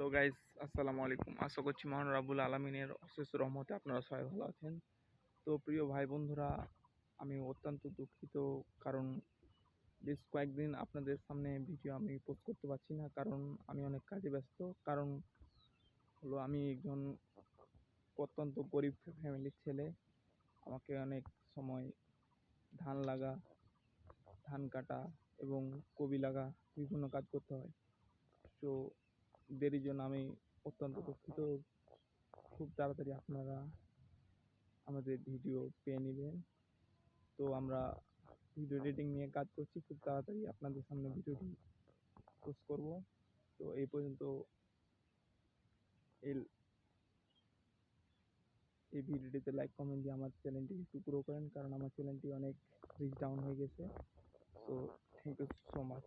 Hello guys, আসসালামু আলাইকুম। আশা করছি মহান রাব্বুল আলামিনের অশেষ রহমতে আপনারা সবাই ভালো আছেন। তো প্রিয় ভাই বন্ধুরা, আমি অত্যন্ত দুঃখিত, কারণ বেশ কয়েকদিন আপনাদের সামনে ভিডিও আমি পোস্ট করতে পারছি না, কারণ আমি অনেক কাজে ব্যস্ত। কারণ হলো আমি একজন অত্যন্ত গরিব ফ্যামিলির ছেলে। আমাকে অনেক সময় ধান লাগা, ধান কাটা এবং কবি লাগা বিভিন্ন কাজ করতে হয়। তো দেরির জন্য আমি অত্যন্ত দুঃখিত। খুব তাড়াতাড়ি আপনারা আমাদের ভিডিও পেয়ে নেবেন। তো আমরা ভিডিও এডিটিং নিয়ে কাজ করছি, খুব তাড়াতাড়ি আপনাদের সামনে ভিডিওটি পোস্ট করব। তো এই পর্যন্ত এই এই ভিডিওটিতে লাইক কমেন্ট দিয়ে আমার চ্যানেলটি একটু গ্রো করেন, কারণ আমার চ্যানেলটি অনেক রিচ ডাউন হয়ে গেছে। So thank you so much.